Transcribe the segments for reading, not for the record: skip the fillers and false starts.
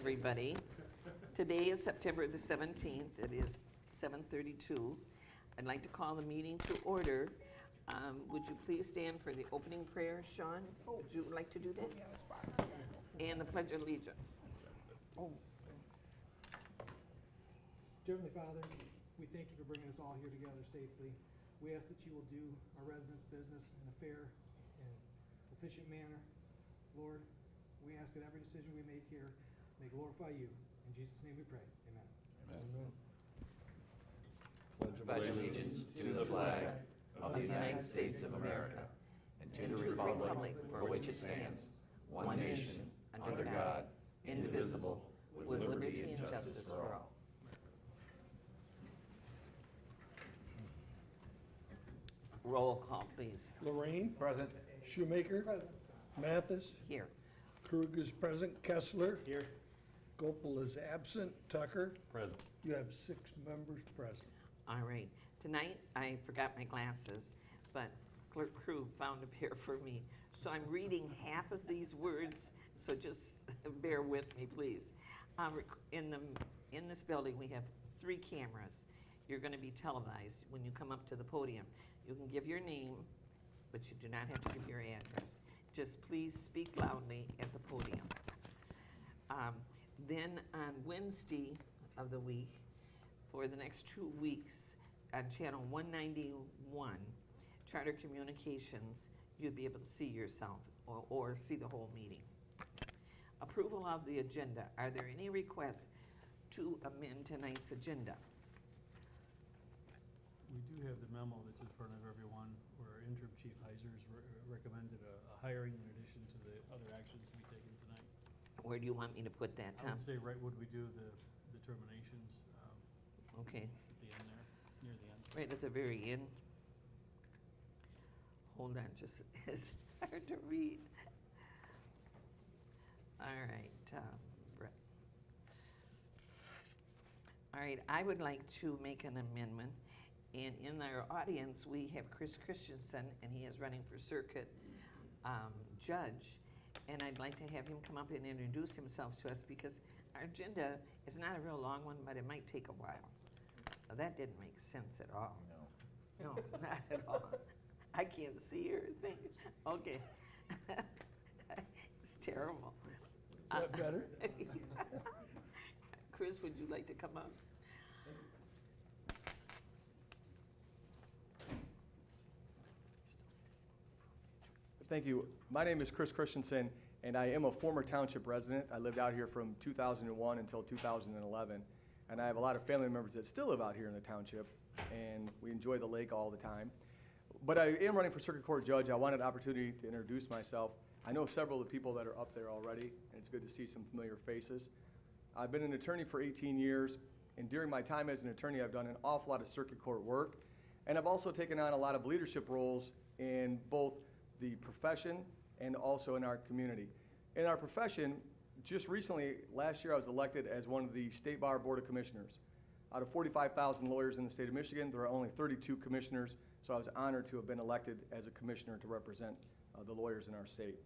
everybody. Today is September the 17th. It is 7:32. I'd like to call the meeting to order. Would you please stand for the opening prayer, Sean? Would you like to do that? And the Pledge of Allegiance. Oh. Dear Heavenly Father, we thank you for bringing us all here together safely. We ask that you will do our residents' business in a fair and efficient manner. Lord, we ask that every decision we make here may glorify you. In Jesus' name we pray. Amen. Amen. Pledge allegiance to the flag of the United States of America and to the republic for which it stands, one nation, under God, indivisible, with liberty and justice for all. Roll call, please. Lorraine. Present. Shoemaker. Present. Mathis. Here. Krug is present. Kessler. Here. Gopal is absent. Tucker. Present. You have 6 members present. All right. Tonight, I forgot my glasses, but Clerk Krug found a pair for me. So I'm reading half of these words, so just bear with me, please. In this building, we have 3 cameras. You're going to be televised when you come up to the podium. You can give your name, but you do not have to give your address. Just please speak loudly at the podium. Then on Wednesday of the week, for the next 2 weeks, on channel 191, Charter Communications, you'll be able to see yourself or see the whole meeting. Approval of the agenda. Are there any requests to amend tonight's agenda? We do have the memo that's in front of everyone where interim chief Heiser's recommended a hiring in addition to the other actions to be taken tonight. Where do you want me to put that, Tom? I would say right would we do the terminations Okay, at the end there, near the end. right at the very end. Hold on, just it's hard to read. All right, Brett. All right, I would like to make an amendment. And in our audience, we have Chris Christensen, and he is running for circuit judge. And I'd like to have him come up and introduce himself to us because our agenda is not a real long one, but it might take a while. Now, that didn't make sense at all. No, not at all. I can't see or think. Okay. It's terrible. Is that better? Chris, would you like to come up? Thank you. My name is Chris Christensen, and I am a former township resident. I lived out here from 2001 until 2011, and I have a lot of family members that still live out here in the township, and we enjoy the lake all the time. But I am running for circuit court judge. I wanted an opportunity to introduce myself. I know several of the people that are up there already, and it's good to see some familiar faces. I've been an attorney for 18 years, and during my time as an attorney, I've done an awful lot of circuit court work, and I've also taken on a lot of leadership roles in both the profession and also in our community. In our profession, just recently, last year I was elected as one of the State Bar Board of Commissioners. Out of 45,000 lawyers in the state of Michigan, there are only 32 commissioners, so I was honored to have been elected as a commissioner to represent the lawyers in our state.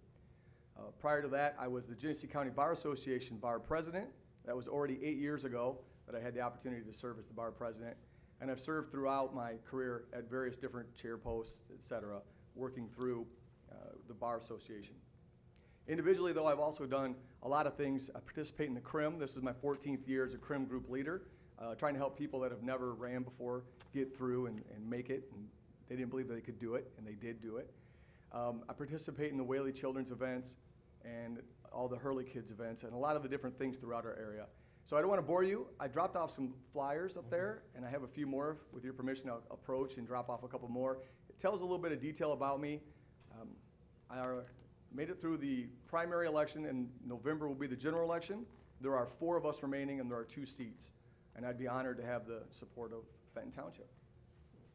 Prior to that, I was the Genesee County Bar Association Bar President. That was already 8 years ago that I had the opportunity to serve as the Bar President, and I've served throughout my career at various different chair posts, etc., working through the Bar Association. Individually, though, I've also done a lot of things. I participate in the CRIM. This is my 14th year as a CRIM group leader, trying to help people that have never ran before get through and make it. And they didn't believe they could do it, and they did do it. I participate in the Whaley Children's events and all the Hurley Kids events and a lot of the different things throughout our area. So I don't want to bore you. I dropped off some flyers up there, and I have a few more. With your permission, I'll approach and drop off a couple more. It tells a little bit of detail about me. I made it through the primary election, and November will be the general election. There are 4 of us remaining, and there are 2 seats. And I'd be honored to have the support of Fenton Township.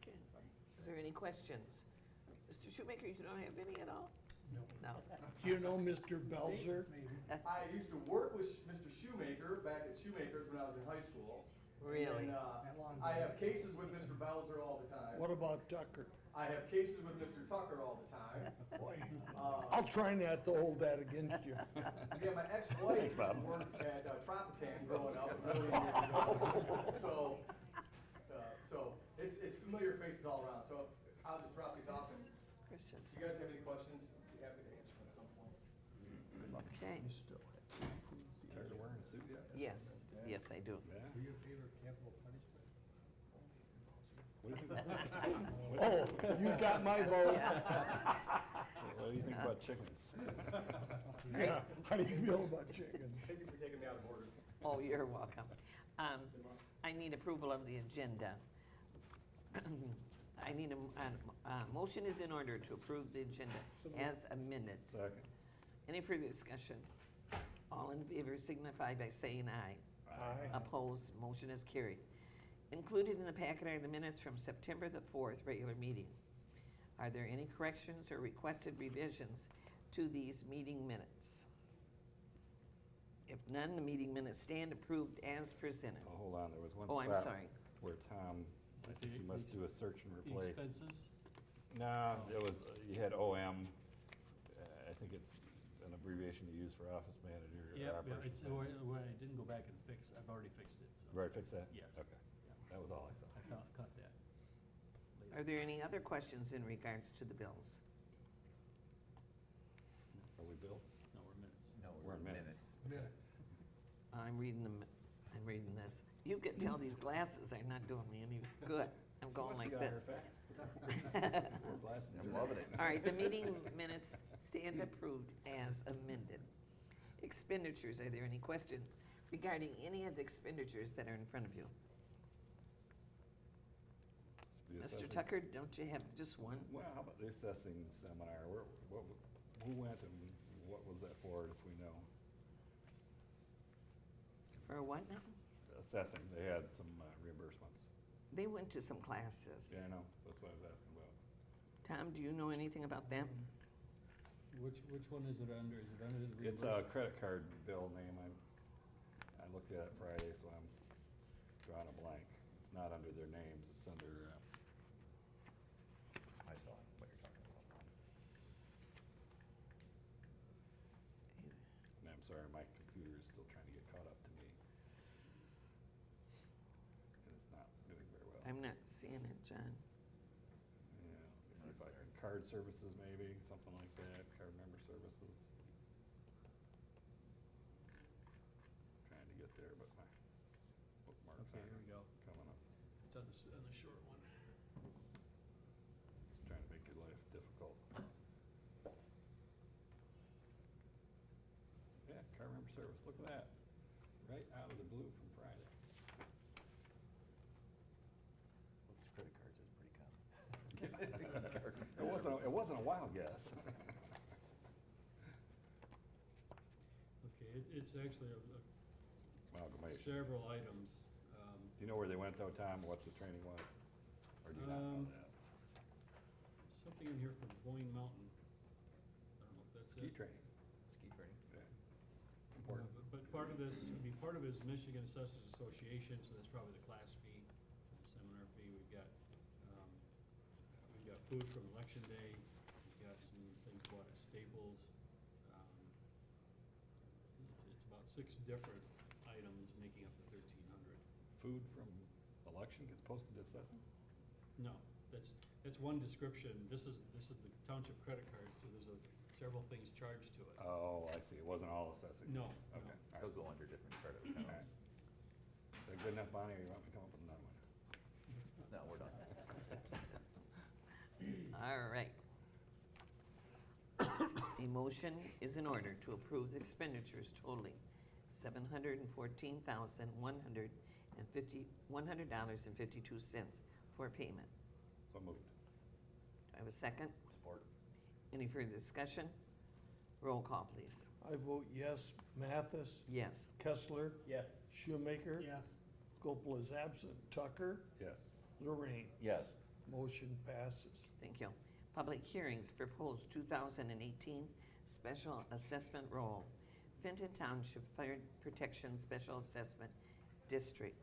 Okay. Is there any questions? Mr. Shoemaker, you don't have any at all? No. No. Do you know Mr. Belzer? Maybe. I used to work with Mr. Shoemaker back at Shoemaker's when I was in high school. Really? And, That long I day. have cases with Mr. Bowser all the time. What about Tucker? I have cases with Mr. Tucker all the time. Boy, Uh, I'll try not to hold that against you. Yeah, my ex-wife Thanks, used to Bob. work at Tropicana growing up a million years ago. So it's familiar faces all around. So I'll just drop these off. And Gracious. if you guys have any questions, I'd be happy to answer them at some point. Okay, You still have to approve the Tired of wearing a suit yet? yes, yes, I do. Yeah. Do you favor capital punishment? What do you think? Oh, you got my vote. What do you think about chickens? Yeah, how do you feel about chicken? Thank you for taking me out of order. Oh, you're welcome. I need approval of the agenda. I need a motion is in order to approve the agenda as amended. Second. Any further discussion? All in favor signify by saying aye. Aye. Opposed, motion is carried. Included in the packet are the minutes from September the 4th regular meeting. Are there any corrections or requested revisions to these meeting minutes? If none, the meeting minutes stand approved as presented. Oh, hold on, there was one Oh, spot. I'm sorry. Where Tom, I think you must do a search and The replace. expenses? No, it was, you had OM, I think it's an abbreviation you use for office manager or Yeah, operations it's, manager. where I didn't go back and fix, I've already fixed it, so. You've already fixed that? Yes. Okay, that was all I saw. I caught that. Are there any other questions in regards to the bills? Are we bills? No, we're minutes. No, We're in minutes. I'm reading this. You can tell these glasses are not doing me any good. I'm going like this. I'm loving it. All right, the meeting minutes stand approved as amended. Expenditures, are there any questions regarding any of the expenditures that are in front of you? The Mr. assessing- Tucker, don't you have just one? Well, how about the assessing seminar? Who went and what was that for, if we know? For what now? Assessing, they had some reimbursements. They went to some classes. Yeah, I know, that's what I was asking about. Tom, do you know anything about that? Which one is it under? Is it under the It's a reimbursement? credit card bill name, I looked at it Friday, so I'm drawing a blank. It's not under their names, it's under, I saw what you're talking about. and I'm sorry, my computer is still trying to get caught up to me. And it's not doing very well. I'm not seeing it, John. Yeah, let me see if That's I there. can, card services maybe, something like that, card member services. Trying to get there, but my bookmarks Okay, here we go. aren't coming up. It's on the short one. Just trying to make your life difficult. Yeah, card member service, look at that. Right out of the blue from Friday. Well, these credit cards is pretty common. It wasn't a wild guess. Okay, it's actually Amalgamation. several items. Do you know where they went though, Tom, what the training was? Or do you not know that? Something in here from Boyne Mountain. I don't know if that's Ski it. training, Ski training. yeah. Important. But part of this, part of it is Michigan Assessors Association, so that's probably the class fee, the seminar fee. We've got food from election day. We've got some things bought at Staples. It's about 6 different items making up the 1,300. Food from election gets posted to assessing? No, that's one description. This is the township credit card, so there's several things charged to it. Oh, I see, it wasn't all assessing? No, Okay, no. all They'll right. go under different credit All right. accounts. Is that good enough, Bonnie, or you want me to come up with another one? No, we're done. All right. A motion is in order to approve the expenditures totaling $714,152 for payment. So moved. Do I have a second? Support. Any further discussion? Roll call, please. I vote yes. Mathis, Yes. Kessler, Yes. Shoemaker. Yes. Gopel is absent. Tucker, Yes. Lorraine. Yes. Motion passes. Thank you. Public hearings, proposed 2018 special assessment roll. Fenton Township Fire Protection Special Assessment District.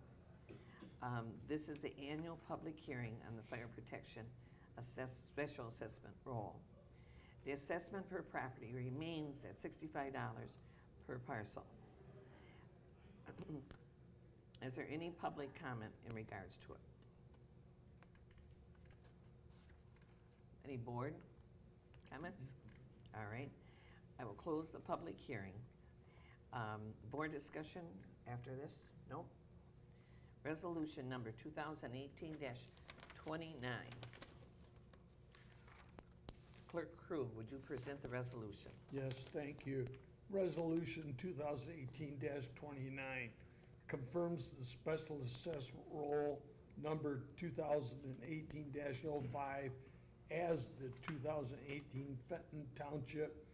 This is the annual public hearing on the fire protection special assessment roll. The assessment per property remains at $65 per parcel. Is there any public comment in regards to it? Any board comments? All right. I will close the public hearing. Board discussion after this? Nope. Resolution number 2018-29. Clerk Crew, would you present the resolution? Yes, thank you. Resolution 2018-29 confirms the special assessment roll number 2018-05 as the 2018 Fenton Township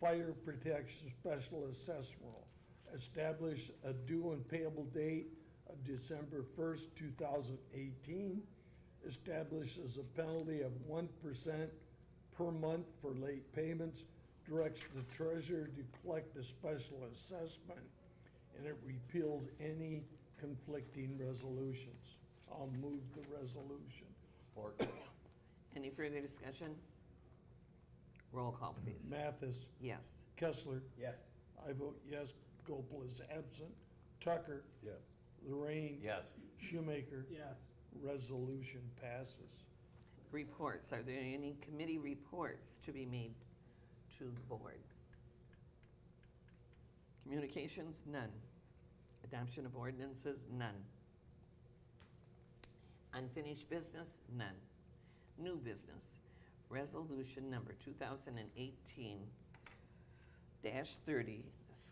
Fire Protection Special Assessment Roll. Establish a due and payable date of December 1st, 2018. Establishes a penalty of 1% per month for late payments. Directs the treasurer to collect a special assessment, and it repeals any conflicting resolutions. I'll move the resolution. Support. Any further discussion? Roll call, please. Mathis, Yes. Kessler, Yes. I vote yes. Gopel is absent. Tucker, Yes. Lorraine. Yes. Shoemaker. Yes. Resolution passes. Reports. Are there any committee reports to be made to the board? Communications? None. Adoption of ordinances? None. Unfinished business? None. New business. Resolution number 2018-30,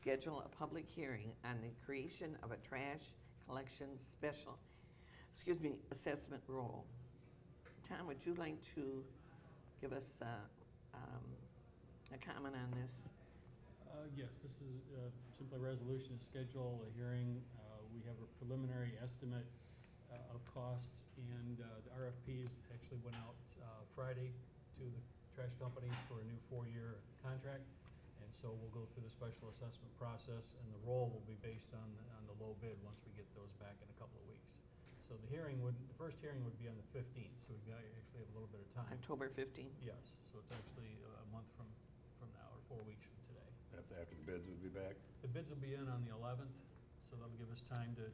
schedule a public hearing on the creation of a trash collection assessment role. Tom, would you like to give us a comment on this? Yes, this is simply a resolution to schedule a hearing. We have a preliminary estimate of costs, and the RFPs actually went out Friday to the trash companies for a new 4-year contract. And so we'll go through the special assessment process, and the roll will be based on the low bid once we get those back in a couple of weeks. So the first hearing would be on the 15th, so we've got actually have a little bit of time. October 15th? Yes, so it's actually a month from now, or 4 weeks from today. That's after the bids would be back? The bids will be in on the 11th, so that'll give us time to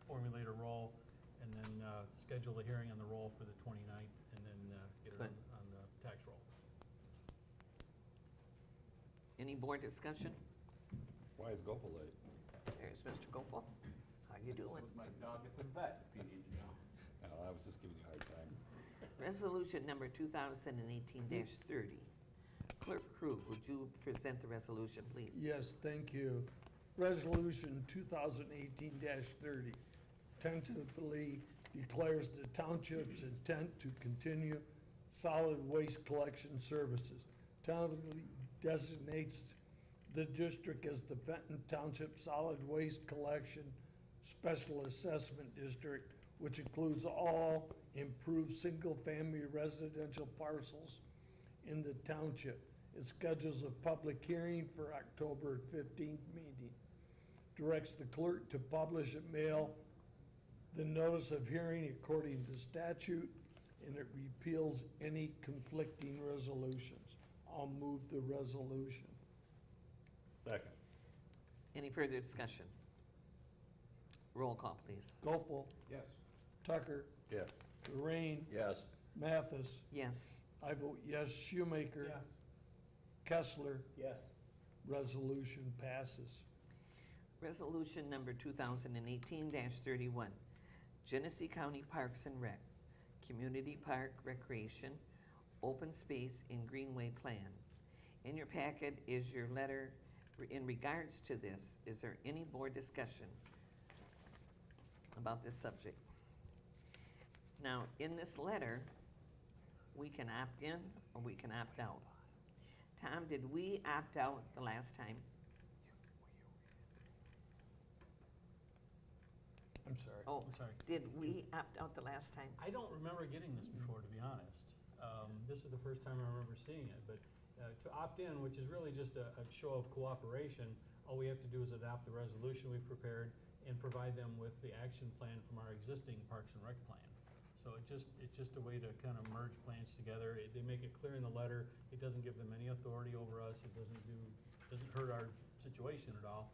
formulate a roll, and then schedule the hearing on the roll for the 29th, and then get it Good. on the tax roll. Any board discussion? Why is Gopal late? There's Mr. Gopal. How you doing? My dog at the vet, if you need to know. No, I was just giving you a hard time. Resolution number 2018-30. Clerk Crew, would you present the resolution, please? Yes, thank you. Resolution 2018-30 tentatively declares the township's intent to continue solid waste collection services. Tentatively designates the district as the Fenton Township Solid Waste Collection Special Assessment District, which includes all improved single-family residential parcels in the township. It schedules a public hearing for October 15th meeting. Directs the clerk to publish and mail the notice of hearing according to statute, and it repeals any conflicting resolutions. I'll move the resolution. Second. Any further discussion? Roll call, please. Gopel, Yes. Tucker, Yes. Lorraine, Yes. Mathis, Yes. I vote yes. Shoemaker. Yes. Kessler, Yes. resolution passes. Resolution number 2018-31, Genesee County Parks and Rec, Community Park Recreation, Open Space and Greenway Plan. In your packet is your letter in regards to this. Is there any board discussion about this subject? Now, in this letter, we can opt in or we can opt out. Tom, did we opt out the last time? I'm sorry. Oh, I'm sorry. did we opt out the last time? I don't remember getting this before, to be honest. This is the first time I remember seeing it, but to opt in, which is really just a show of cooperation, All we have to do is adopt the resolution we've prepared and provide them with the action plan from our existing Parks and Rec plan. So it's just a way to kind of merge plans together. They make it clear in the letter, it doesn't give them any authority over us, it doesn't hurt our situation at all.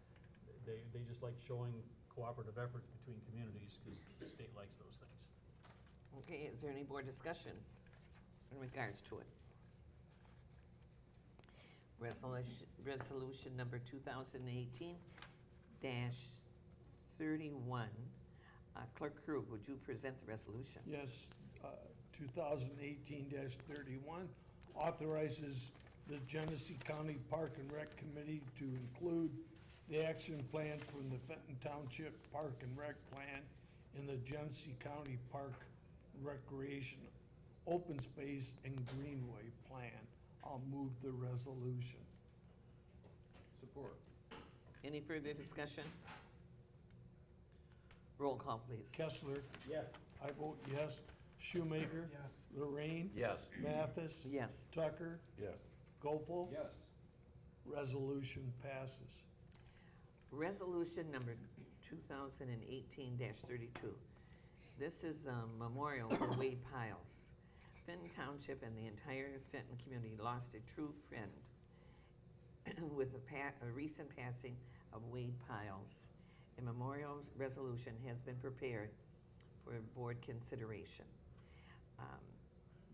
They just like showing cooperative efforts between communities because the state likes those things. Okay, is there any board discussion in regards to it? Resolution number 2018-31. Clerk Krug, would you present the resolution? Yes, 2018-31 authorizes the Genesee County Park and Rec Committee to include the action plan from the Fenton Township Park and Rec Plan in the Genesee County Park Recreation Open Space and Greenway Plan. I'll move the resolution. Support. Any further discussion? Roll call, please. Kessler. Yes. I vote yes. Shoemaker. Yes. Lorraine. Yes. Mathis. Yes. Tucker. Yes. Gopel. Yes. Resolution passes. Resolution number 2018-32. This is a memorial for Wade Piles. Fenton Township and the entire Fenton community lost a true friend with a recent passing of Wade Piles. A memorial resolution has been prepared for board consideration.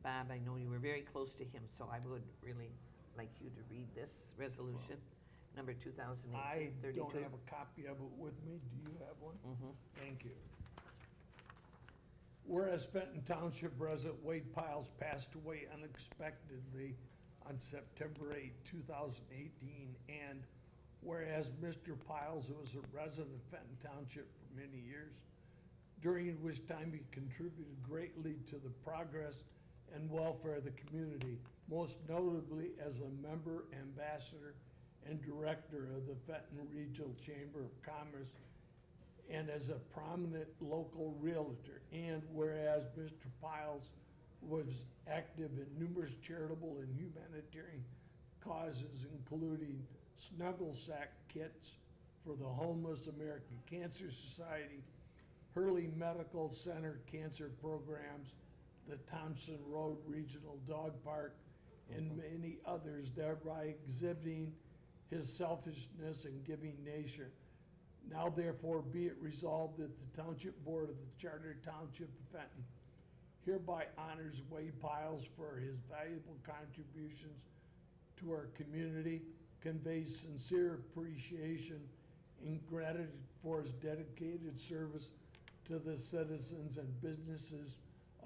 Bob, I know you were very close to him, so I would really like you to read this resolution, number 2018-32. I don't have a copy of it with me. Do you have one? Thank you. Whereas Fenton Township resident Wade Piles passed away unexpectedly on September 8, 2018, and whereas Mr. Piles was a resident of Fenton Township for many years, during which time he contributed greatly to the progress and welfare of the community, most notably as a member, ambassador, and director of the Fenton Regional Chamber of Commerce, and as a prominent local realtor. And whereas Mr. Piles was active in numerous charitable and humanitarian causes, including snuggle sack kits for the Homeless American Cancer Society, Hurley Medical Center cancer programs, the Thompson Road Regional Dog Park, and many others, thereby exhibiting his selfishness and giving nature. Now therefore be it resolved that the Township Board of the Charter Township of Fenton hereby honors Wade Piles for his valuable contributions to our community, conveys sincere appreciation and gratitude for his dedicated service to the citizens and businesses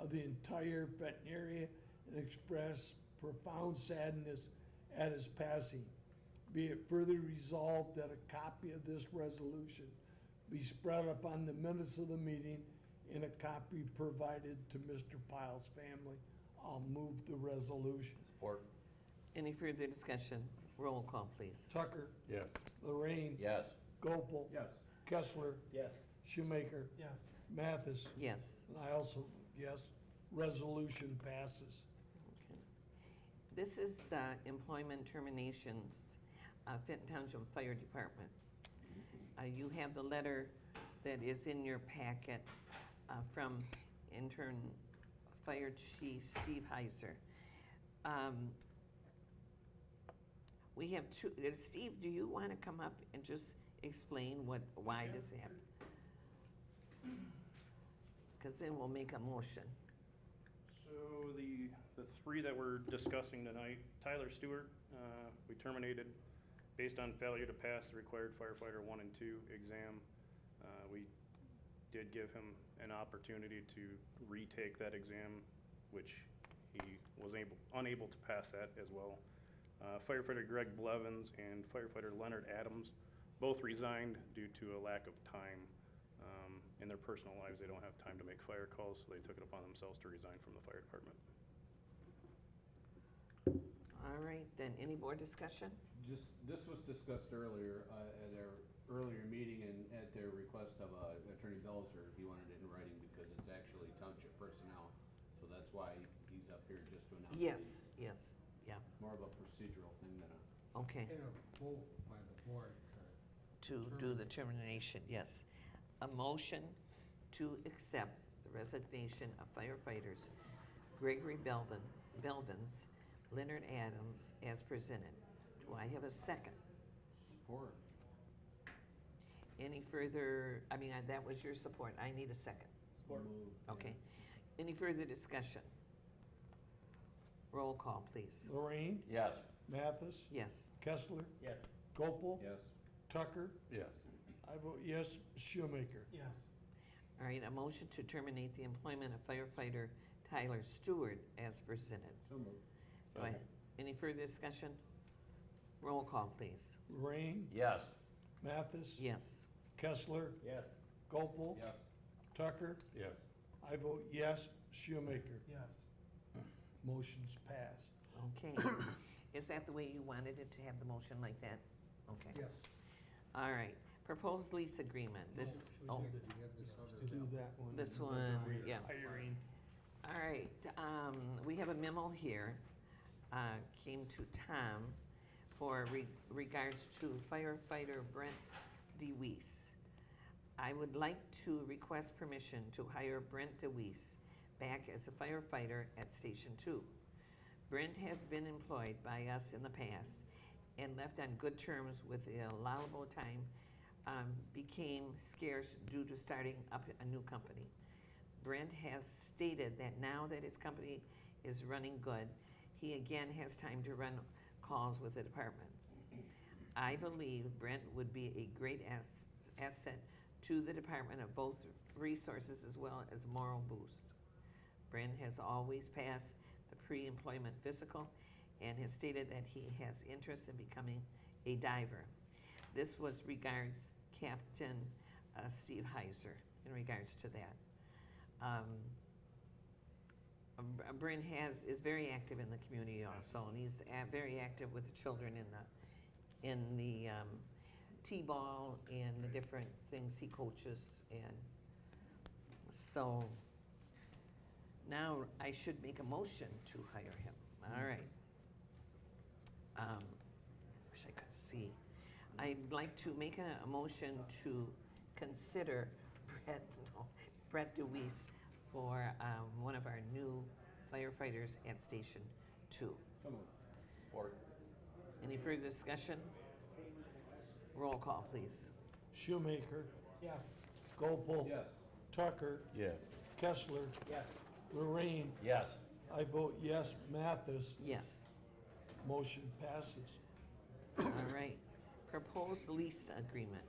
of the entire Fenton area, and express profound sadness at his passing. Be it further resolved that a copy of this resolution be spread upon the minutes of the meeting and a copy provided to Mr. Piles' family. I'll move the resolution. Support. Any further discussion? Roll call, please. Tucker. Yes. Lorraine. Yes. Gopel. Yes. Kessler. Yes. Shoemaker. Yes. Mathis. Yes. And I also, yes, resolution passes. Okay. This is employment terminations, Fenton Township Fire Department. You have the letter that is in your packet from intern Fire Chief Steve Heiser. We have two, Steve, do you want to come up and just explain why this happened? Because then we'll make a motion. So the three that we're discussing tonight, Tyler Stewart, we terminated based on failure to pass the required firefighter 1 and 2 exam. We did give him an opportunity to retake that exam, which he was unable to pass that as well. Firefighter Greg Blevins and firefighter Leonard Adams both resigned due to a lack of time. In their personal lives, they don't have time to make fire calls, so they took it upon themselves to resign from the fire department. All right, then, any board discussion? This was discussed earlier, at our earlier meeting, and at their request of Attorney Belzer, he wanted it in writing because it's actually township personnel. So that's why he's up here just to announce. Yes, these. yes, yeah, More of a procedural thing than a. okay. In a vote by the board, correct? to do the termination, yes. A motion to accept the resignation of firefighters Gregory Belvins, Leonard Adams as presented. Do I have a second? Support. Any further, that was your support. I need a second. Support. Okay. Any further discussion? Roll call, please. Lorraine, Yes. Mathis, Yes. Kessler, Yes. Gopel, Yes. Tucker. Yes. I vote yes, Shoemaker. Yes. All right, a motion to terminate the employment of firefighter Tyler Stewart as presented. So moved. Do I- Any further discussion? Roll call, please. Lorraine, Yes. Mathis, Yes. Kessler, Yes. Gopel, Yes. Tucker. Yes. I vote yes, Shoemaker. Yes. Motion's passed. Okay. Is that the way you wanted it to have the motion like that? Okay. Yes. All right. Proposed lease agreement. This, oh, Do that one. This one, yeah. Hiring. all right. We have a memo here, came to Tom for regards to firefighter Brent DeWeese. I would like to request permission to hire Brent DeWeese back as a firefighter at Station 2. Brent has been employed by us in the past and left on good terms with the allowable time became scarce due to starting up a new company. Brent has stated that now that his company is running good, he again has time to run calls with the department. I believe Brent would be a great asset to the department of both resources as well as moral boost. Brent has always passed the pre-employment physical and has stated that he has interest in becoming a diver. This was regards Captain Steve Heiser in regards to that. Brent is very active in the community also, and he's very active with the children in the T-ball and the different things he coaches. And so now I should make a motion to hire him. All right. Wish I could see. I'd like to make a motion to consider Brett DeWeese for one of our new firefighters at Station 2. So moved. Support. Any further discussion? Roll call, please. Shoemaker, Yes. Gopel. Yes. Tucker, Yes. Kessler, Yes. Lorraine. Yes. I vote yes, Mathis. Yes. Motion passes. All right. Proposed lease agreement.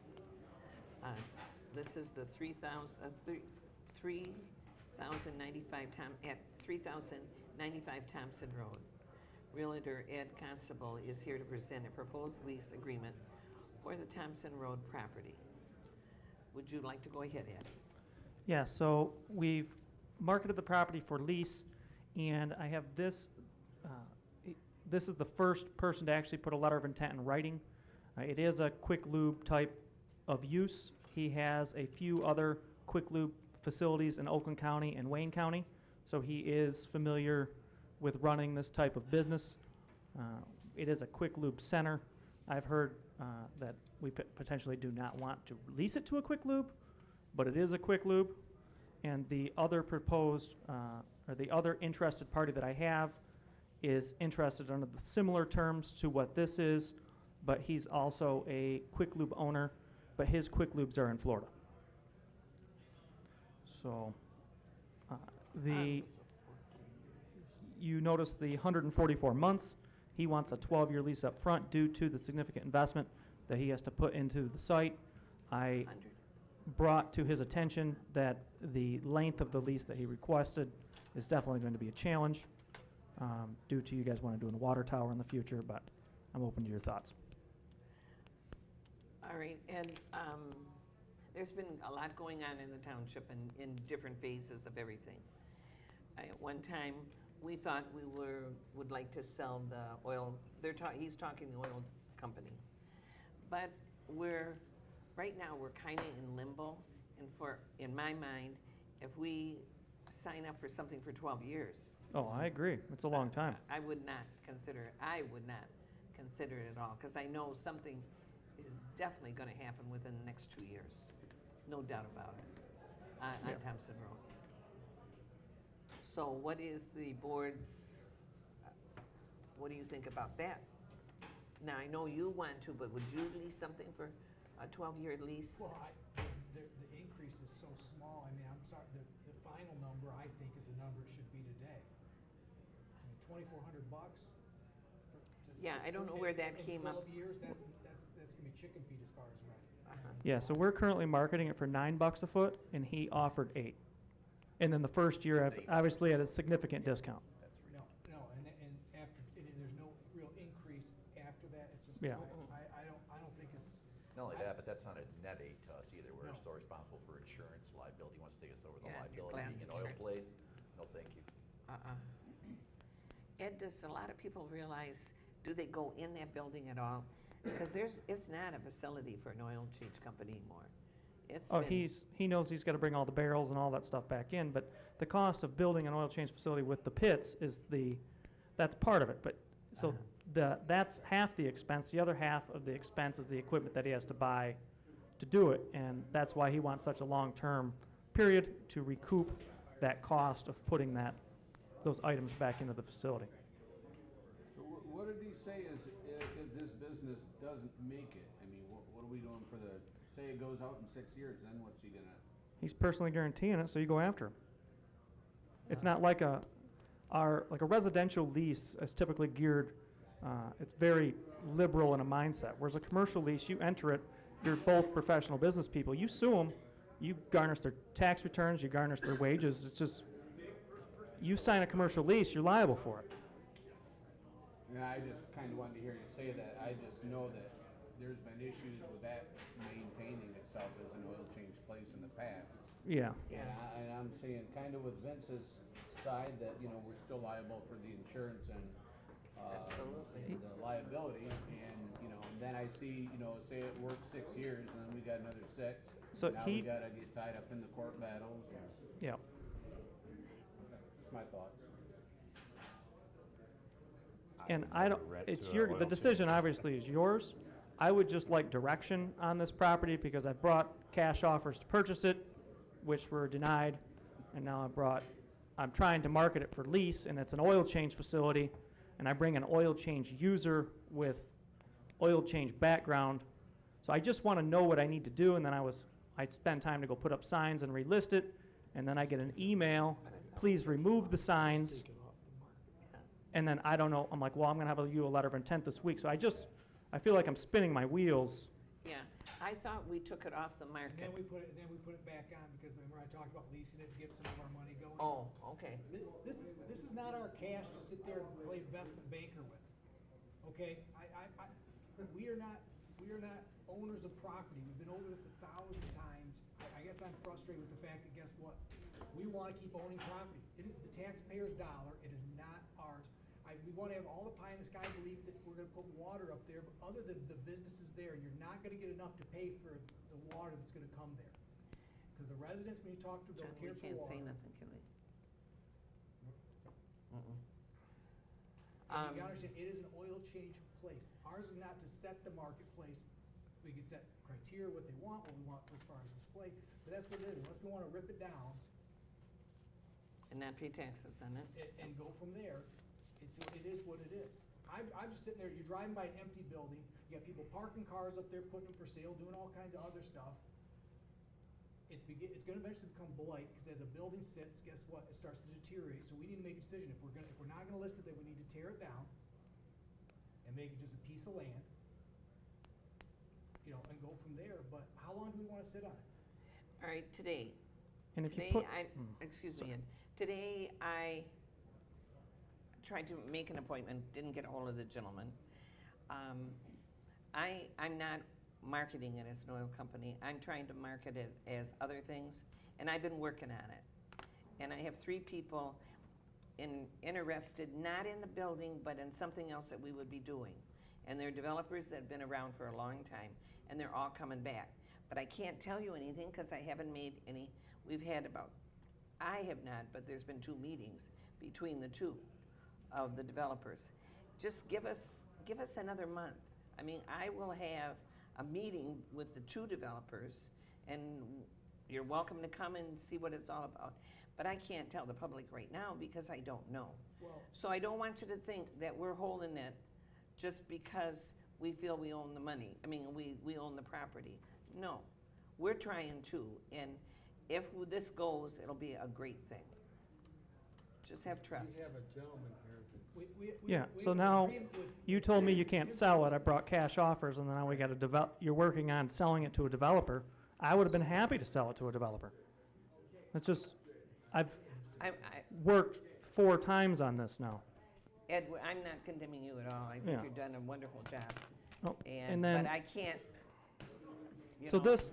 This is the 3,095 at 3,095 Thompson Road. Realtor Ed Constable is here to present a proposed lease agreement for the Thompson Road property. Would you like to go ahead, Ed? Yeah, so we've marketed the property for lease, and I have this, this is the first person to actually put a letter of intent in writing. It is a quick lube type of use. He has a few other quick lube facilities in Oakland County and Wayne County, so he is familiar with running this type of business. It is a quick lube center. I've heard that we potentially do not want to lease it to a quick lube, but it is a quick lube. And the other proposed, or the other interested party that I have is interested under the similar terms to what this is, but he's also a quick lube owner, but his quick lubes are in Florida. So you notice the 144 months. He wants a 12-year lease up front due to the significant investment that he has to put into the site. I 100. brought to his attention that the length of the lease that he requested is definitely going to be a challenge due to you guys want to do a water tower in the future, but I'm open to your thoughts. All right, and there's been a lot going on in the township and in different phases of everything. At one time, we thought we would like to sell the oil. He's talking the oil company, but right now we're kind of in limbo. And in my mind, if we sign up for something for 12 years, Oh, I agree. It's a long time. I would not consider it at all, because I know something is definitely gonna happen within the next 2 years. No doubt about it, on Thompson Road. So what is the board's, what do you think about that? Now, I know you want to, but would you lease something for a 12-year lease? Well, the increase is so small, I mean, I'm sorry, the final number, I think, is the number it should be today. I mean, $2,400 Yeah, I don't know where that came up. In 12 years, that's gonna be chicken feed as far as rent. Uh-huh. Yeah, so we're currently marketing it for $9 a foot, and he offered 8. And then the first year, That's 8 obviously at a significant discount. No, and after, and there's no real increase after that, it's just, Yeah. I don't think it's. Not only that, but that's not a net aid to us either. We're No. still responsible for insurance, liability. He wants to take us over the Yeah, your liability, glass being an oil insurance. place. No, thank you. Ed, does a lot of people realize, do they go in that building at all? Because it's not a facility for an oil change company anymore. It's Oh, been- he knows he's got to bring all the barrels and all that stuff back in, but the cost of building an oil change facility with the pits is that's part of it. But so that's half the expense. The other half of the expense is the equipment that he has to buy to do it, and that's why he wants such a long-term period to recoup that cost of putting those items back into the facility. So what did he say is if this business doesn't make it? I mean, what are we doing for say it goes out in 6 years, then what's he gonna? He's personally guaranteeing it, so you go after him. It's not like a residential lease is typically geared, it's very liberal in a mindset. Whereas a commercial lease, you enter it, you're both professional business people. You sue them, you garnish their tax returns, you garnish their wages. It's just, you sign a commercial lease, you're liable for it. Yeah, I just kinda wanted to hear you say that. I just know that there's been issues with that maintaining itself as an oil change place in the past. Yeah. And I'm saying kinda with Vince's side that, we're still liable for the insurance and, Absolutely. the liability. And, then I see, say it works 6 years and then we got another 6. So Now we gotta get tied up in the court battles. Yeah. Just my thoughts. And would I never don't, rent it's to a your, oil the decision change. obviously is yours. I would just like direction on this property because I brought cash offers to purchase it, which were denied. And now I'm trying to market it for lease, and it's an oil change facility. And I bring an oil change user with oil change background. So I just want to know what I need to do, and then I'd spend time to go put up signs and relist it. And then I get an email, please remove the signs. And then I don't know, I'm like, well, I'm gonna have you a letter of intent this week. So I feel like I'm spinning my wheels. Yeah, I thought we took it off the And market. then we put it back on, because remember I talked about leasing it to get some of our money going? Oh, okay. This is not our cash to sit there and play investment banker with, okay? We are not owners of property. We've been over this 1,000 times. I guess I'm frustrated with the fact that, guess what? We wanna keep owning property. It is the taxpayer's dollar, it is not ours. We wanna have all the pie in the sky belief that we're gonna put water up there, but other than the businesses there, you're not gonna get enough to pay for the water that's gonna come there. Cause the residents, when you talk to, John, don't we care for can't water. say nothing, can we? Mm-mm. And you gotta understand, it is an oil change place. Ours is not to set the marketplace. We can set criteria, what they want, what we want as far as display, but that's what it is. Unless we wanna rip it down And not pay taxes on it? and go from there, it is what it is. I'm just sitting there, you're driving by an empty building, you got people parking cars up there, putting them for sale, doing all kinds of other stuff. It's gonna eventually become blight, because as a building sits, guess what, it starts to deteriorate, so we need to make a decision. If we're not gonna list it, then we need to tear it down and make it just a piece of land, and go from there, but how long do we wanna sit on it? All right, today, And if you today, put, excuse sorry. me, Ed. Today, I tried to make an appointment, didn't get a hold of the gentleman. I'm not marketing it as an oil company. I'm trying to market it as other things, and I've been working on it. And I have 3 people interested, not in the building, but in something else that we would be doing. And they're developers that have been around for a long time, and they're all coming back. But I can't tell you anything because I haven't made any. I have not, but there's been 2 meetings between the 2 of the developers. Just give us another month. I mean, I will have a meeting with the two developers, and you're welcome to come and see what it's all about. But I can't tell the public right now because I don't know. Well, So I don't want you to think that we're holding it just because we feel we own the money. I mean, we own the property. No, we're trying to, and if this goes, it'll be a great thing. Just have trust. We have a gentleman here. Yeah, we so have an now, agreement with- you told me you can't sell it, I brought cash offers, and now we gotta you're working on selling it to a developer. I would've been happy to sell it to a developer. It's just, I've I, worked 4 times on this now. Ed, I'm not condemning you at all. I think Yeah. you've done a wonderful job. Oh, And, then, but I can't, you so know, this,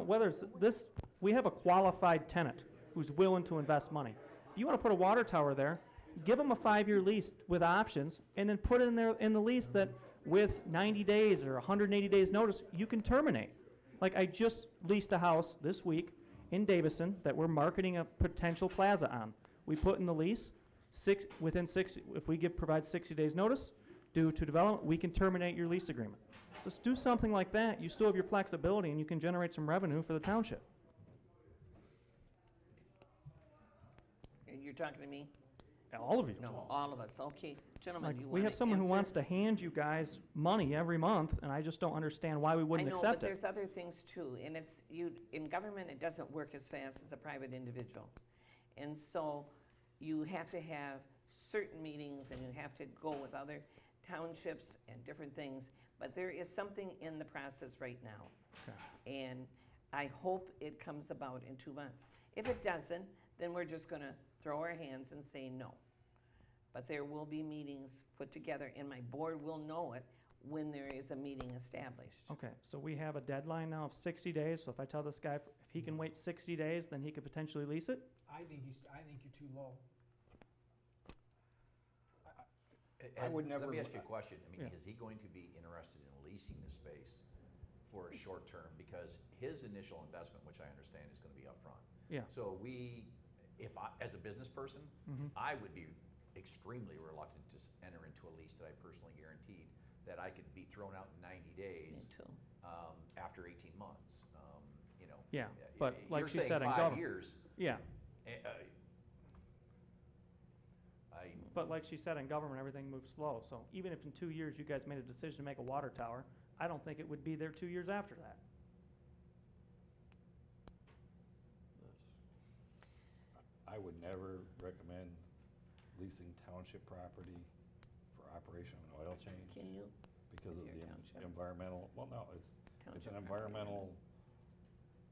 whether it's this, we have a qualified tenant who's willing to invest money. If you wanna put a water tower there, give them a 5-year lease with options, and then put it in there, in the lease that with 90 days or 180 days notice, you can terminate. Like, I just leased a house this week in Davison that we're marketing a potential plaza on. We put in the lease, within 60, if we provide 60 days notice, due to development, we can terminate your lease agreement. Just do something like that, you still have your flexibility, and you can generate some revenue for the township. you're talking to me? All of you. No, all of us. Okay, gentlemen, Like, do you we want have to someone who answer? wants to hand you guys money every month, and I just don't understand why we wouldn't I know, accept but it. there's other things too, and it's, in government, it doesn't work as fast as a private individual. And so, you have to have certain meetings, and you have to go with other townships and different things, but there is something in the process right now. Okay. And I hope it comes about in 2 months. If it doesn't, then we're just gonna throw our hands and say no. But there will be meetings put together, and my board will know it when there is a meeting established. Okay, so we have a deadline now of 60 days, so if I tell this guy, if he can wait 60 days, then he could potentially lease it? I think you're too low. I would never. Let me ask you a question. I mean, Yeah. is he going to be interested in leasing the space for a short term? Because his initial investment, which I understand, is gonna be upfront. Yeah. So as a business person, Mhm. I would be extremely reluctant to enter into a lease that I personally guaranteed that I could be thrown out in 90 days. Me too. After 18 months, you know. Yeah, but like you're she saying said in 5 government- years. Yeah, I, but like she said, in government, everything moves slow, so even if in 2 years you guys made a decision to make a water tower, I don't think it would be there 2 years after that. I would never recommend leasing township property for operation of an oil change Can you? because of Your the township. environmental, well, no, it's Township an property. environmental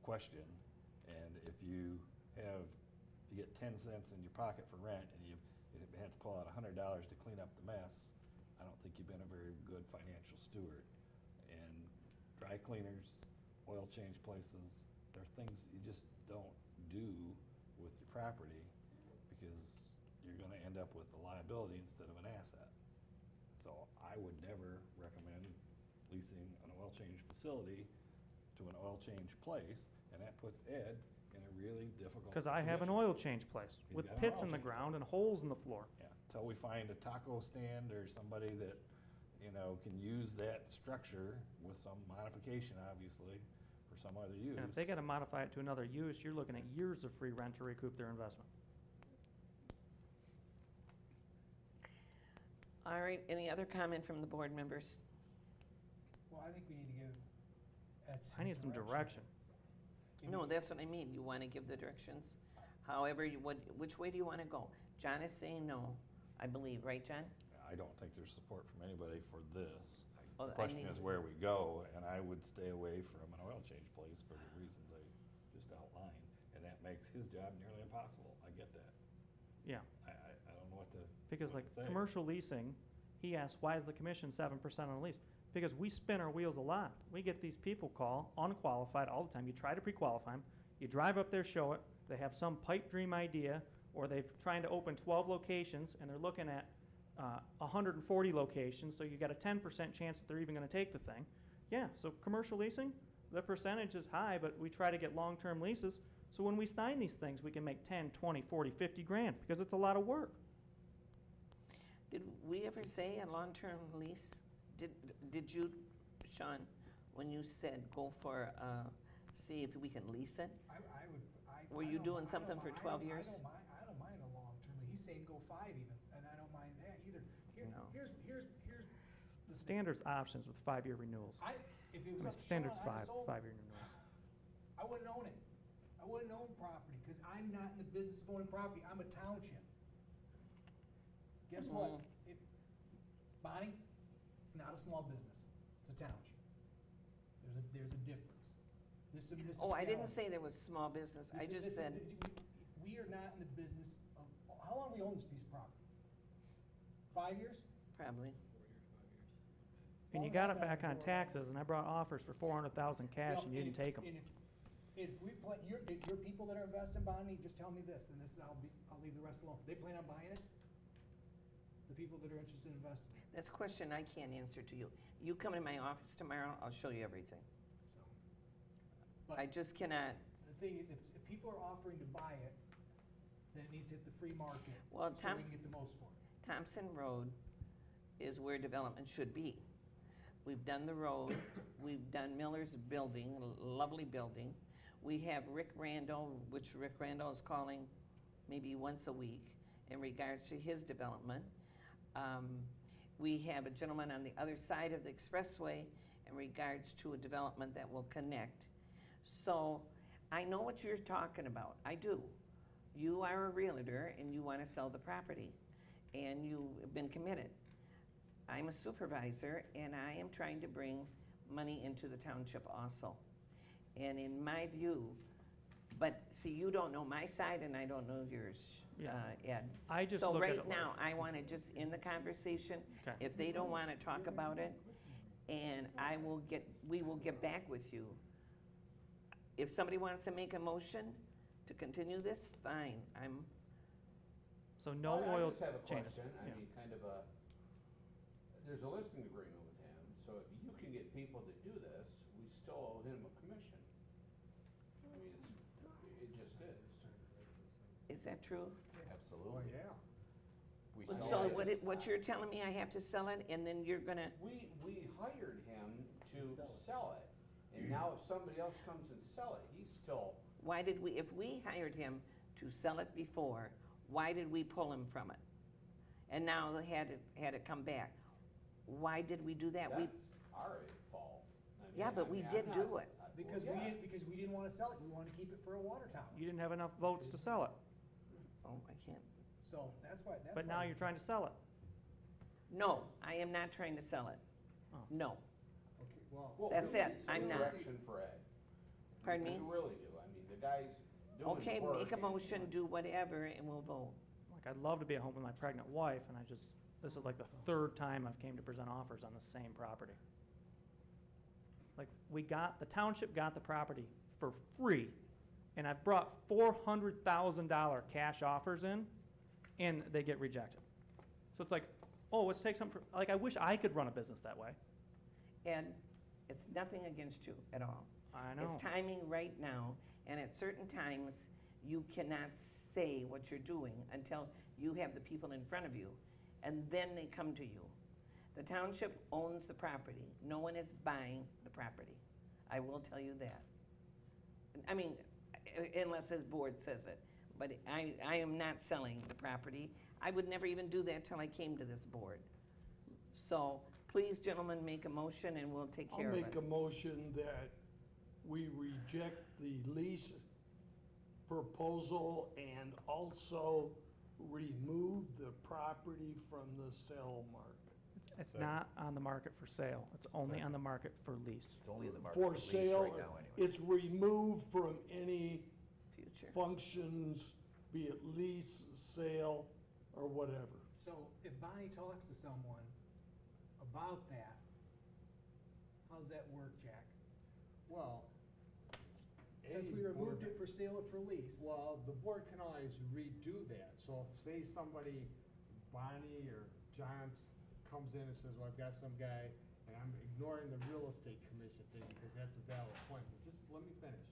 question. And if you get 10 cents in your pocket for rent and you have to pull out $100 to clean up the mess, I don't think you've been a very good financial steward. And dry cleaners, oil change places, they're things you just don't do with your property because you're gonna end up with a liability instead of an asset. So I would never recommend leasing an oil change facility to an oil change place, and that puts Ed in a really difficult Because I have an position. oil change place He's with got an pits oil in the change ground and place. holes in the floor. Yeah, till we find a taco stand or somebody that, can use that structure with some modification, obviously, for some other use. And if they gotta modify it to another use, you're looking at years of free rent to recoup their investment. All right, any other comment from the board members? Well, I think we need to give Ed I need some direction. Give No, me- that's what I mean. You want to give the directions? However, which way do you want to go? John is saying no, I believe, right, John? I don't think there's support from anybody for this. Well, The I question mean- is where we go, and I would stay away from an oil change place for the reasons I just outlined. And that makes his job nearly impossible. I get that. Yeah, I don't know what to, because what like to say. commercial leasing, he asked, why is the commission 7% on a lease? Because we spin our wheels a lot. We get these people call, unqualified all the time. You try to pre-qualify them, you drive up there, show it, they have some pipe dream idea, or they're trying to open 12 locations, and they're looking at 140 locations, so you got a 10% chance that they're even gonna take the thing. Yeah, so commercial leasing, the percentage is high, but we try to get long-term leases, so when we sign these things, we can make 10, 20, 40, 50 grand, because it's a lot of work. Did we ever say a long-term lease? Did you, Sean, when you said go for, see if we can lease it? Were I you don't doing mi- I something don't for mi- 12 years? I don't mind a long-term, he's saying go 5 even, and I don't mind that either. No. Here's The standard's options with 5-year renewals. if it I was mean, up to Sean, standard's I'd have sold it. 5-year renewals. I wouldn't own it. I wouldn't own property, because I'm not in the business of owning property, I'm a township. Guess what? Mhm. Bonnie, it's not a small business, it's a township. There's a difference. This is a Oh, I didn't municipality. say there was small business, I just said, We are not in the business of, how long we own this piece of property? 5 years? probably. And you got it back on taxes, and I brought offers for 400,000 cash, Well, and you didn't take them. and if we plan, if your people that are investing in Bonnie, just tell me this, and this, I'll leave the rest alone. They plan on buying it? The people that are interested in investing, That's a question I can't answer to you. You come in my office tomorrow, I'll show you everything. so. But I just cannot, the thing is, if people are offering to buy it, then it needs to hit the free market, Well, so we can get the most for it. Thompson Road is where development should be. We've done the road, we've done Miller's building, lovely building. We have Rick Randall, which Rick Randall is calling maybe once a week in regards to his development. We have a gentleman on the other side of the expressway in regards to a development that will connect. So I know what you're talking about, I do. You are a realtor and you want to sell the property and you've been committed. I'm a supervisor and I am trying to bring money into the township also. And in my view, but see, you don't know my side and I don't know yours, Yeah. Ed. I just So look at right it now, like- I want to just end the conversation. Okay. If they don't want to talk about it, and we will get back with you. If somebody wants to make a motion to continue this, fine, So no I oil just have a changes. question, I Yeah. mean, kind of there's a listing agreement with him, so if you can get people to do this, we still owe him a commission. I mean, it just is. is that true? Absolutely. yeah. We Well, sell So it. what you're telling me, I have to sell it, and then you're gonna, We hired him to sell it, and now if somebody else comes and sell it, he's still, if we hired him to sell it before, why did we pull him from it? And now they had it come back. Why did we do that? that's our fault. I mean, Yeah, but we I'm did not- do it. Because well, yeah. we didn't wanna sell it, we wanted to keep it for a water tower. You didn't have enough votes to sell it, Oh, I can't. So, that's why. but now you're trying to sell it. No, I am not trying to sell it. Oh. No. Okay, well. Well, That's we it. need some I'm not. direction for Ed. Pardon me? We really do, I mean, the guy's doing work. Okay, make a and- motion, do whatever, and we'll vote. Like, I'd love to be at home with my pregnant wife, and this is like the 3rd time I've came to present offers on the same property. Like, the township got the property for free, and I've brought $400,000 cash offers in, and they get rejected. So it's like, oh, let's take some, like, I wish I could run a business that way. And it's nothing against you at all. I know. It's timing right now, and at certain times, you cannot say what you're doing until you have the people in front of you, and then they come to you. The township owns the property. No one is buying the property. I will tell you that. I mean, unless his board says it. But I am not selling the property. I would never even do that till I came to this board. So, please, gentlemen, make a motion and we'll take care I'll of it. make a motion that we reject the lease proposal and also remove the property from the sale market. It's not on the market for sale. It's only on the market for lease. It's only in the market For for lease sale, right now anyway. it's removed from any Future. functions, be it lease, sale, or whatever. So, if Bonnie talks to someone about that, how's that work, Jack? Well, Since we removed it for sale or for lease. well, the board can always redo that. So if, say somebody, Bonnie or John comes in and says, well, I've got some guy, and I'm ignoring the real estate commission thing because that's a valid point, but just let me finish.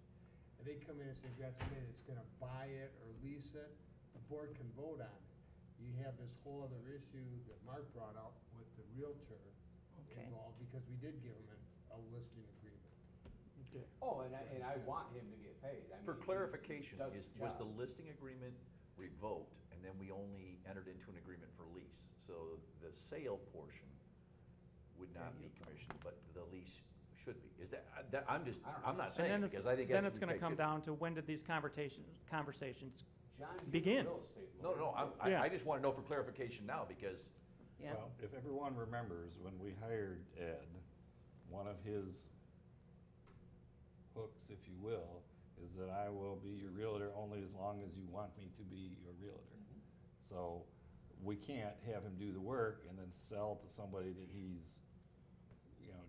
And they come in and say, I've got somebody that's gonna buy it or lease it, the board can vote on it. You have this whole other issue that Mark brought up with the realtor Okay. involved, because we did give him a listing agreement. Okay. Oh, and I want him to get paid. I For mean, he clarification, does was his the job. listing agreement revoked, and then we only entered into an agreement for lease? So the sale portion would not be commissioned, but the lease should be. Is that, I'm just, I'm not And saying, then because I think that then should it's be gonna paid come too. down to when did these conversations John, you're the begin. real estate No, lawyer. no, Yeah. I just want to know for clarification now, because, Yeah. Well, if everyone remembers, when we hired Ed, one of his hooks, if you will, is that I will be your realtor only as long as you want me to be your realtor. So we can't have him do the work and then sell to somebody that he's, you know,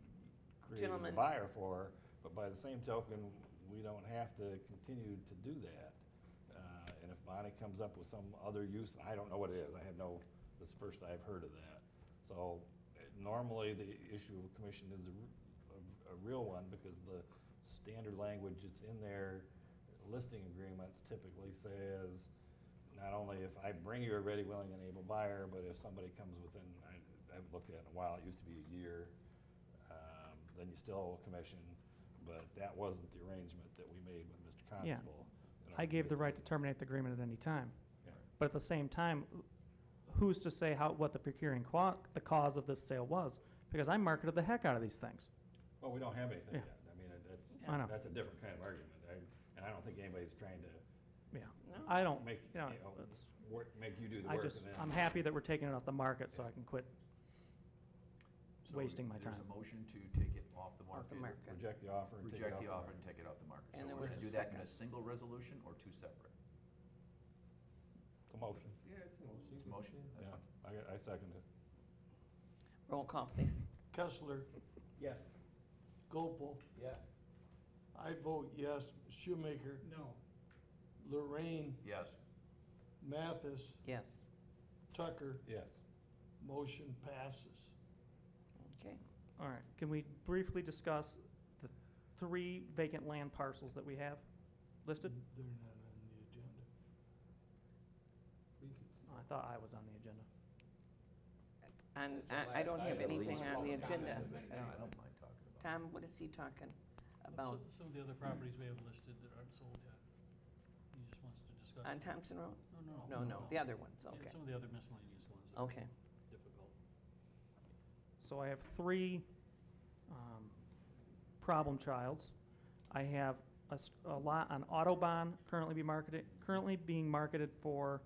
created the Gentlemen. buyer for. But by the same token, we don't have to continue to do that. And if Bonnie comes up with some other use, and I don't know what it is, this is the first I've heard of that. So normally the issue of a commission is a real one, because the standard language that's in their listing agreements typically says, not only if I bring you a ready, willing, and able buyer, but if somebody comes within, I haven't looked at it in a while, it used to be a year, then you still owe a commission, but that wasn't the arrangement that we made with Mr. Yeah. Constable. I gave the right to terminate the agreement at any time. Yeah. But at the same time, who's to say what the procuring the cause of this sale was? Because I marketed the heck out of these things. Well, we don't have anything Yeah. yet. I mean, I know. that's a different kind of argument. And I don't think anybody's trying to Yeah. No. I don't, make, you know, it's make you do the I work. just, and then- I'm happy that we're taking it off the market so I can quit so wasting my time. there's a motion to take it off the Off the market. market. Reject the offer and take it Reject off the the offer market. and take it off the market. And So there we're was gonna a do that in a second. single resolution or two separate? It's a motion. Yeah, it's a motion. It's a motion, that's Yeah, fine. I second it. Roll call, please. Kessler, Yes. Gopel, Yeah. I vote yes. Shoemaker, No. Lorraine, Yes. Mathis, Yes. Tucker, Yes. motion passes. Okay. All right, can we briefly discuss the 3 vacant land parcels that we have listed? They're not on the agenda. Oh, I thought I was on the agenda. And That's the I don't last have item. anything Least on the public agenda. comment of I anybody. don't mind talking about it. Tom, what is he talking about? Some of the other properties we have listed that aren't sold yet. He just wants to discuss. On them. Thompson Road? No, No, the other ones, Yeah, okay. some of the other miscellaneous ones that are Okay. difficult. So I have 3 problem childs. I have a lot on Autobahn currently being marketed for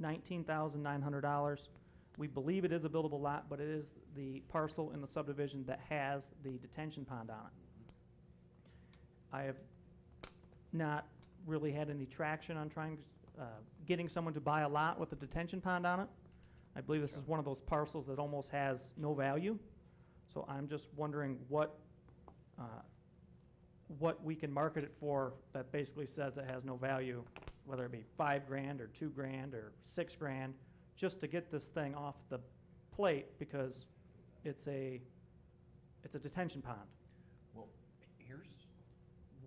$19,900. We believe it is a buildable lot, but it is the parcel in the subdivision that has the detention pond on it. I have not really had any traction on getting someone to buy a lot with a detention pond on it. I believe this is one of those parcels that almost has no value. So I'm just wondering what we can market it for that basically says it has no value, whether it be $5,000 or $2,000 or $6,000, just to get this thing off the plate, because it's a detention pond. Well, here's,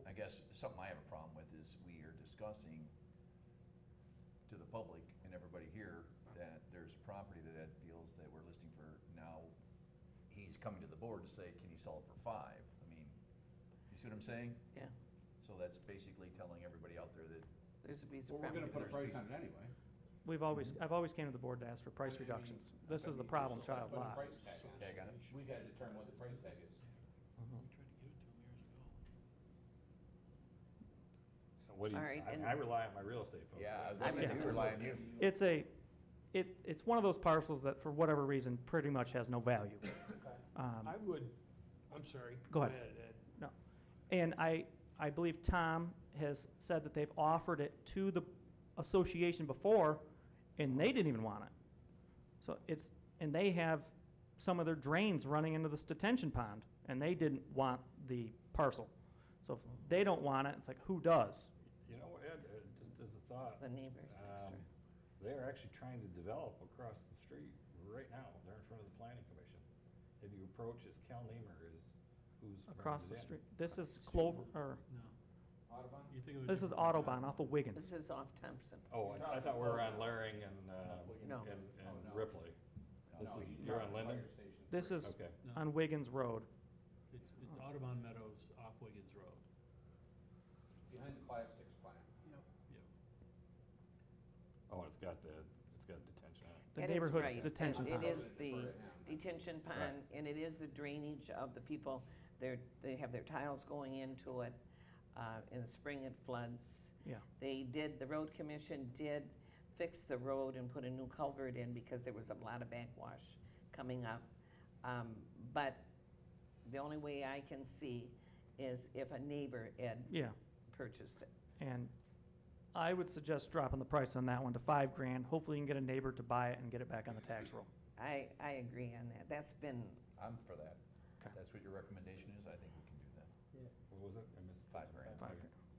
I guess, something I have a problem with is we are discussing to the public and everybody here that there's property that Ed feels that we're listing for now. He's coming to the board to say, can he sell it for 5? I mean, you see what I'm saying? Yeah. So that's basically telling everybody out there that There's a piece of Well, we're property. gonna put a price on it anyway. I've always came to the board to ask for price But I mean, reductions. This I is the mean, problem just like child put a lot. price tag on it. Yeah, I got it. We gotta determine what the price tag is. We tried to give it to him years ago. What do you, All right, and- I rely on my real estate folks. Yeah, I was I'm gonna say, just- we rely on you. It's one of those parcels that, for whatever reason, pretty much has no value. I would, I'm sorry. Go ahead. Ed. No. And I believe Tom has said that they've offered it to the association before, and they didn't even want it. So and they have some of their drains running into this detention pond, and they didn't want the parcel. So if they don't want it, it's like, who does? You know, Ed, just as a thought, The neighbors next door. they're actually trying to develop across the street right now. They're in front of the planning commission. If you approach, as Cal Niemer is, who's Across running the it in. street. This is Clover, or, No. Audubon? You think of a this is different Autobahn off of Wiggins. This is off Thompson. Oh, I thought we were on Laring and, No. and Oh, no. Ripley. This No, is, he's you're talking on Linden? fire station This three. is Okay. No. on Wiggins Road. It's Audubon Meadows it's off Wiggins Road. Behind the plastics plant. Yep. Oh, it's got detention on it. The That is neighborhood's right. detention It pond. is the For him. detention pond, and it is the drainage of the people. They have their tiles going into it. In the spring, it floods. Yeah. The road commission did fix the road and put a new culvert in because there was a lot of backwash coming up. But the only way I can see is if a neighbor, Ed, Yeah, purchased it. and I would suggest dropping the price on that one to $5,000. Hopefully you can get a neighbor to buy it and get it back on the tax roll. I agree on that. That's been, I'm for that. Okay. If that's what your recommendation is, I think we can do that. What was it? I missed. $5,000.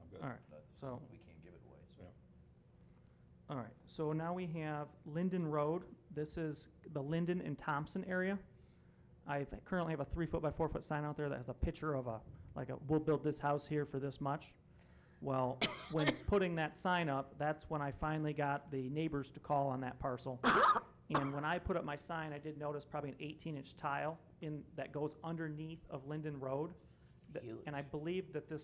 I'm good. All right, That's, so, we can't give it away, so. Yeah. all right, so now we have Linden Road. This is the Linden and Thompson area. I currently have a 3-foot by 4-foot sign out there that has a picture of we'll build this house here for this much. Well, when putting that sign up, that's when I finally got the neighbors to call on that parcel. And when I put up my sign, I did notice probably an 18-inch tile that goes underneath of Linden Road. Huge. And I believe that this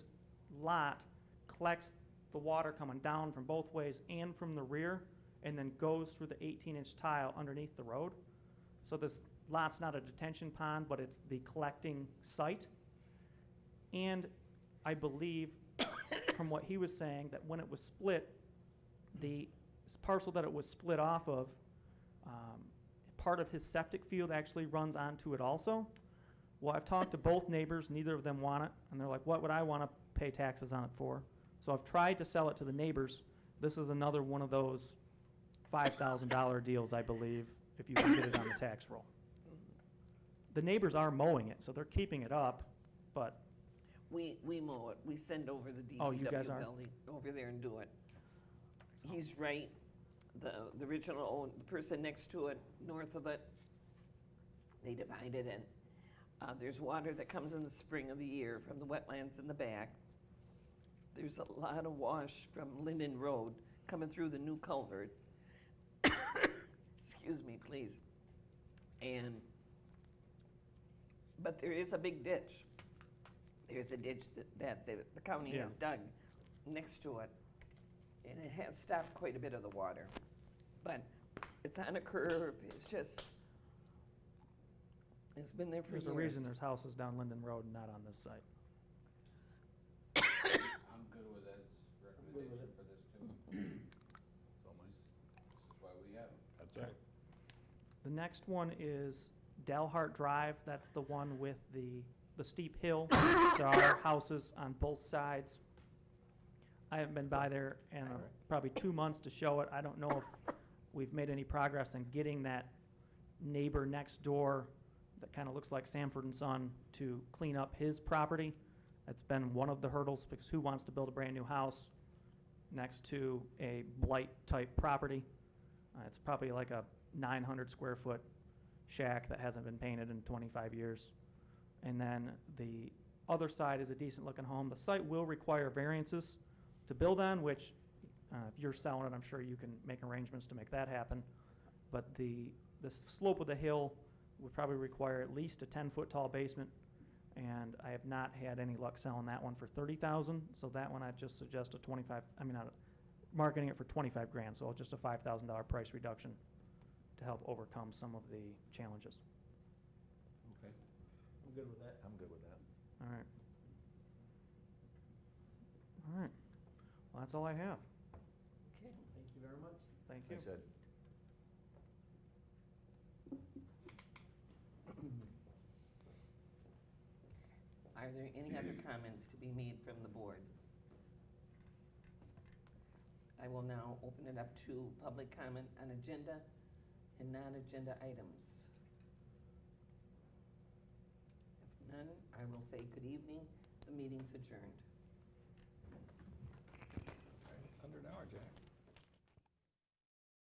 lot collects the water coming down from both ways and from the rear, and then goes through the 18-inch tile underneath the road. So this lot's not a detention pond, but it's the collecting site. And I believe, from what he was saying, that when it was split, the parcel that it was split off of, part of his septic field actually runs onto it also. Well, I've talked to both neighbors, neither of them want it, and they're like, what would I want to pay taxes on it for? So I've tried to sell it to the neighbors. This is another one of those $5,000 deals, I believe, if you can get it on the tax roll. The neighbors are mowing it, so they're keeping it up, but we mow it. We send over the DPW Oh, you guys are? building over there and do it. He's right. The original, the person next to it, north of it, they divided it. There's water that comes in the spring of the year from the wetlands in the back. There's a lot of wash from Linden Road coming through the new culvert. Excuse me, please. But there is a big ditch. There's a ditch that the county Yeah. has dug next to it, and it has stopped quite a bit of the water. But it's on a curve. It's been there for years. there's a reason there's houses down Linden Road and not on this site. I'm good with Ed's recommendation for this too. So this is why we have him. That's right. The next one is Dalhart Drive. That's the one with the steep hill. There are houses on both sides. I haven't been by there in probably 2 months to show it. I don't know if we've made any progress in getting that neighbor next door that kind of looks like Sanford and Son to clean up his property. That's been one of the hurdles, because who wants to build a brand new house next to a blight type property? It's probably like a 900 square foot shack that hasn't been painted in 25 years. And then the other side is a decent looking home. The site will require variances to build on, which if you're selling it, I'm sure you can make arrangements to make that happen. But the slope of the hill would probably require at least a 10-foot tall basement, and I have not had any luck selling that one for $30,000. So that one I'd just suggest marketing it for $25,000. So just a $5,000 price reduction to help overcome some of the challenges. Okay. I'm good with that. I'm good with that. All right. All right. Well, that's all I have. Okay. Thank you very much. Thank you. Thanks, Ed. Are there any other comments to be made from the board? I will now open it up to public comment on agenda and non-agenda items. If none, I will say good evening. The meeting's adjourned.